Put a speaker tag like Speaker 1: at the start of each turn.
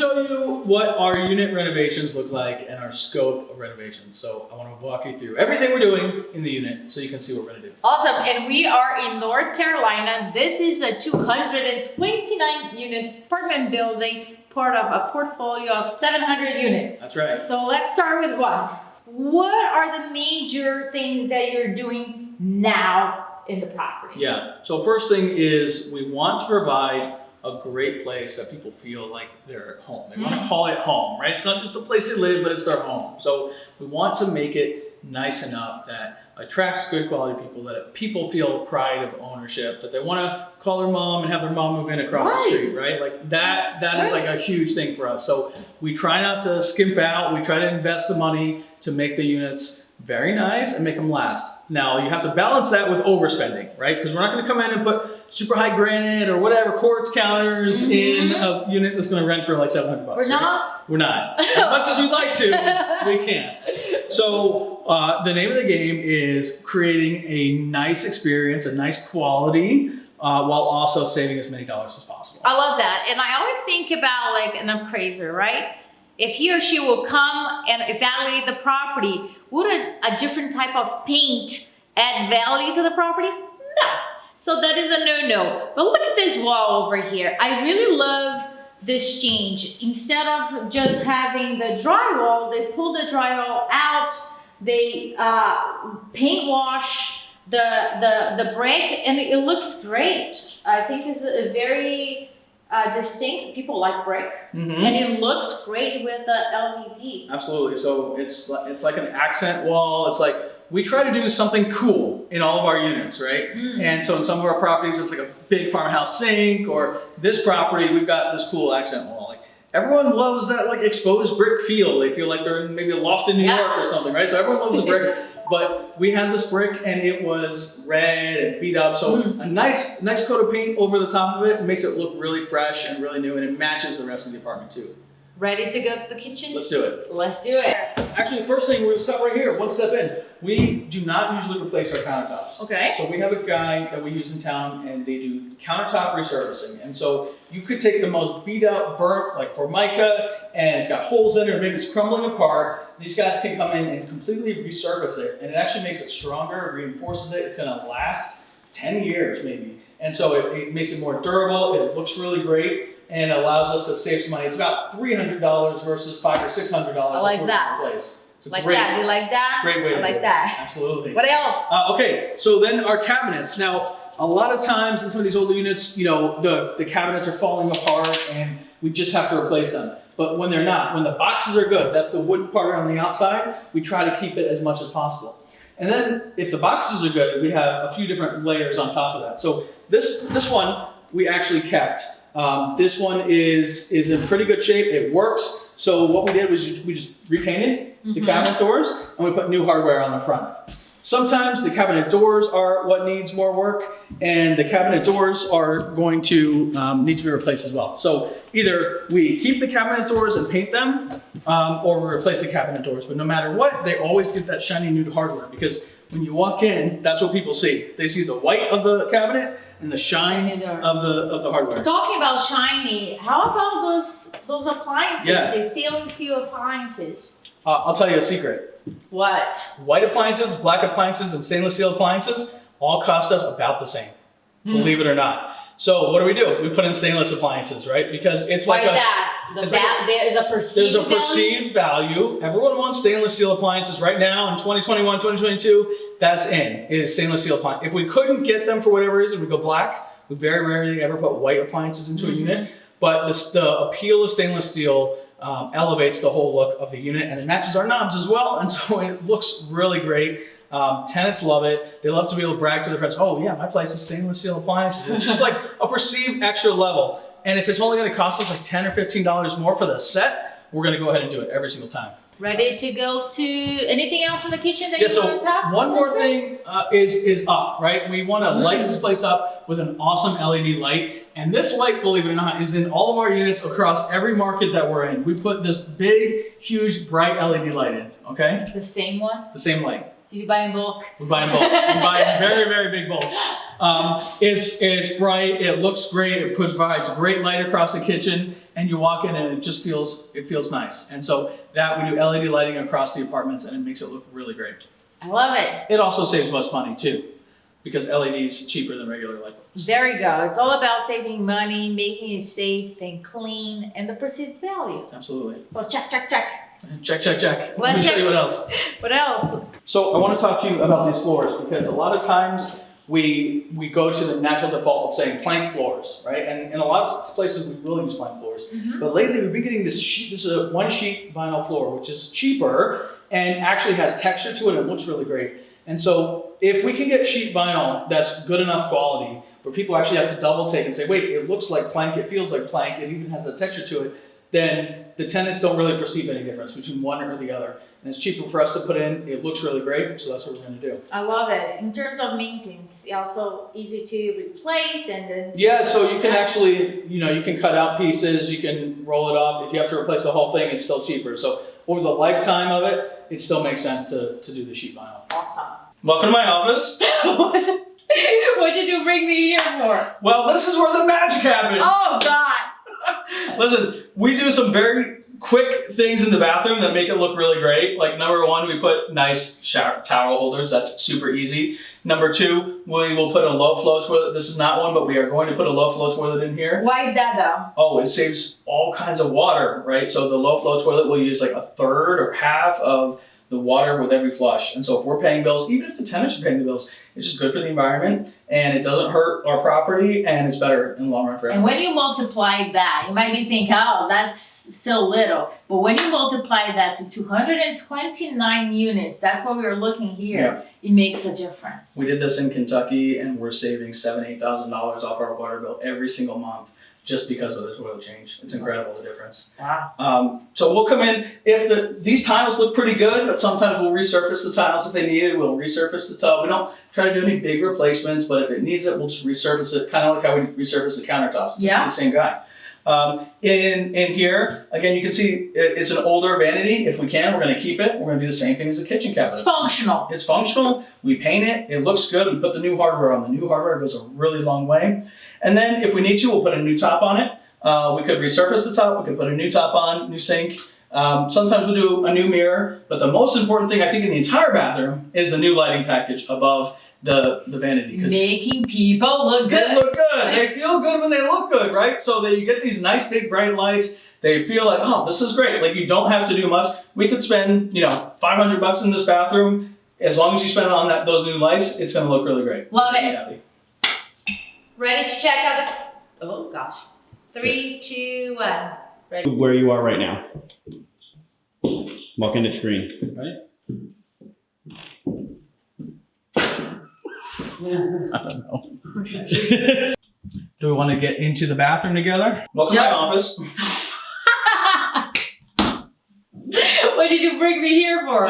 Speaker 1: show you what our unit renovations look like and our scope of renovations. So I want to walk you through everything we're doing in the unit so you can see what we're going to do.
Speaker 2: Awesome. And we are in North Carolina. This is a 229 unit apartment building, part of a portfolio of 700 units.
Speaker 1: That's right.
Speaker 2: So let's start with one. What are the major things that you're doing now in the property?
Speaker 1: Yeah. So first thing is we want to provide a great place that people feel like they're at home. They want to call it home, right? It's not just a place they live, but it's their home. So we want to make it nice enough that attracts good quality people, that people feel pride of ownership, that they want to call their mom and have their mom move in across the street, right? Like that is like a huge thing for us. So we try not to skimp out. We try to invest the money to make the units very nice and make them last. Now you have to balance that with overspending, right? Because we're not going to come in and put super high granite or whatever quartz counters in a unit that's going to rent for like $700.
Speaker 2: We're not?
Speaker 1: We're not. As much as we'd like to, we can't. So the name of the game is creating a nice experience, a nice quality, while also saving as many dollars as possible.
Speaker 2: I love that. And I always think about like an appraiser, right? If he or she will come and evaluate the property, would a different type of paint add value to the property? No. So that is a no-no. But look at this wall over here. I really love this change. Instead of just having the drywall, they pull the drywall out, they paint wash the brick, and it looks great. I think it's a very distinct. People like brick, and it looks great with the LVP.
Speaker 1: Absolutely. So it's like an accent wall. It's like we try to do something cool in all of our units, right? And so in some of our properties, it's like a big farmhouse sink, or this property, we've got this cool accent wall. Like everyone loves that like exposed brick feel. They feel like they're in maybe a loft in New York or something, right? So everyone loves the brick. But we had this brick and it was red and beat up. So a nice coat of paint over the top of it makes it look really fresh and really new, and it matches the rest of the apartment too.
Speaker 2: Ready to go to the kitchen?
Speaker 1: Let's do it.
Speaker 2: Let's do it.
Speaker 1: Actually, the first thing, we're gonna stop right here, one step in. We do not usually replace our countertops.
Speaker 2: Okay.
Speaker 1: So we have a guy that we use in town and they do countertop resurfacing. And so you could take the most beat up, burnt, like Formica, and it's got holes in it, or maybe it's crumbling apart. These guys can come in and completely resurface it, and it actually makes it stronger, it reinforces it. It's gonna last 10 years maybe. And so it makes it more durable, it looks really great, and allows us to save some money. It's about $300 versus $500 or $600.
Speaker 2: I like that. Like that. You like that?
Speaker 1: Great way to
Speaker 2: I like
Speaker 1: do it.
Speaker 2: that.
Speaker 1: Absolutely.
Speaker 2: What else?
Speaker 1: Okay, so then our cabinets. Now, a lot of times in some of these older units, you know, the cabinets are falling apart and we just have to replace them. But when they're not, when the boxes are good, that's the wooden part on the outside, we try to keep it as much as possible. And then if the boxes are good, we have a few different layers on top of that. So this one we actually kept. This one is in pretty good shape. It works. So what we did was we just repainted the cabinet doors and we put new hardware on the front. Sometimes the cabinet doors are what needs more work, and the cabinet doors are going to need to be replaced as well. So either we keep the cabinet doors and paint them, or we replace the cabinet doors. But no matter what, they always get that shiny new hardware, because when you walk in, that's what people see. They see the white of the cabinet and the shine of the hardware.
Speaker 2: Talking about shiny, how about those appliances?
Speaker 1: Yeah.
Speaker 2: They're stainless steel appliances.
Speaker 1: I'll tell you a secret.
Speaker 2: What?
Speaker 1: White appliances, black appliances, and stainless steel appliances all cost us about the same, believe it or not. So what do? We put in stainless appliances, right? Because it's
Speaker 2: Why
Speaker 1: like
Speaker 2: is that? There's a perceived
Speaker 1: There's a perceived value. Everyone wants stainless steel appliances right now in 2021, 2022. That's in, is stainless steel appliance. If we couldn't get them for whatever reason, we go black. We very rarely ever put white appliances into a unit. But the appeal of stainless steel elevates the whole look of the unit, and it matches our knobs as well, and so it looks really great. Tenants love it. They love to be able to brag to their friends, oh yeah, my place is stainless steel appliances. It's just like a perceived extra level. And if it's only gonna cost us like $10 or $15 more for the set, we're gonna go ahead and do it every single time.
Speaker 2: Ready to go to anything else in the kitchen that you want to talk about?
Speaker 1: One more thing is up, right? We want to light this place up with an awesome LED light. And this light, believe it or not, is in all of our units across every market that we're in. We put this big, huge, bright LED light in, okay?
Speaker 2: The same one?
Speaker 1: The same light.
Speaker 2: Do you buy in bulk?
Speaker 1: We buy in bulk. We buy in very, very big bulk. It's bright, it looks great, it provides great light across the kitchen, and you walk in and it just feels nice. And so that we do LED lighting across the apartments and it makes it look really great.
Speaker 2: I love it.
Speaker 1: It also saves us money too, because LED is cheaper than regular light bulbs.
Speaker 2: There you go. It's all about saving money, making it safe and clean, and the perceived value.
Speaker 1: Absolutely.
Speaker 2: So check, check, check.
Speaker 1: Check, check, check. Let
Speaker 2: Let's
Speaker 1: me show
Speaker 2: check.
Speaker 1: you what else.
Speaker 2: What else?
Speaker 1: So I want to talk to you about these floors, because a lot of times we go to the natural default of saying plank floors, right? And in a lot of places we will use plank floors. But lately we've been getting this sheet, this is a one sheet vinyl floor, which is cheaper and actually has texture to it and looks really great. And so if we can get sheet vinyl that's good enough quality, where people actually have to double take and say, wait, it looks like plank, it feels like plank, it even has a texture to it, then the tenants don't really perceive any difference between one or the other. And it's cheaper for us to put in, it looks really great, so that's what we're gonna do.
Speaker 2: I love it. In terms of maintenance, also easy to replace and then.
Speaker 1: Yeah, so you can actually, you can cut out pieces, you can roll it up. If you have to replace the whole thing, it's still cheaper. So over the lifetime of it, it still makes sense to do the sheet vinyl.
Speaker 2: Awesome.
Speaker 1: Welcome to my office.
Speaker 2: What did you bring me here for?
Speaker 1: Well, this is where the magic happens.
Speaker 2: Oh, God.
Speaker 1: Listen, we do some very quick things in the bathroom that make it look really great. Like number one, we put nice shower towel holders. That's super easy. Number two, we will put a low flow toilet. This is not one, but we are going to put a low flow toilet in here.
Speaker 2: Why is that though?
Speaker 1: Oh, it saves all kinds of water, right? So the low flow toilet will use like a third or half of the water with every flush. And so if we're paying bills, even if the tenants are paying the bills, it's just good for the environment and it doesn't hurt our property and it's better in the long run for everyone.
Speaker 2: And when you multiply that, you might be thinking, oh, that's so little. But when you multiply that to 229 units, that's what we were looking here, It makes a difference.
Speaker 1: We did this in Kentucky and we're saving $7,000, $8,000 off our water bill every single month just because of this oil change. It's incredible the difference.
Speaker 2: Wow.
Speaker 1: So we'll come in, if these tiles look pretty good, but sometimes we'll resurface the tiles if they need it. We'll resurface the tub. We don't try to do any big replacements, but if it needs it, we'll just resurface it, kind of like how we resurface the countertops. It's the same guy. In here, again, you can see it's an older vanity. If we can, we're going to keep it. We're going to do the same thing as the kitchen cabinet.
Speaker 2: It's functional.
Speaker 1: It's functional. We paint it. It looks good. We put the new hardware on. The new hardware goes a really long way. And then if we need to, we'll put a new top on it. We could resurface the top. We could put a new top on, new sink. Sometimes we'll do a new mirror. But the most important thing, I think, in the entire bathroom is the new lighting package above the vanity.
Speaker 2: Making people look good.
Speaker 1: They look good. They feel good when they look good, right? So that you get these nice big bright lights. They feel like, oh, this is great. Like you don't have to do much. We could spend, $500 in this bathroom. As long as you spend it on those new lights, it's going to look really great.
Speaker 2: Love it. Ready to check out the, oh gosh. 3, 2, 1. Ready.
Speaker 3: Where you are right now. Walk in the screen.
Speaker 1: Right?
Speaker 3: I don't know.
Speaker 1: Do we want to get into the bathroom together? Welcome to my office.
Speaker 2: What did you bring me here for?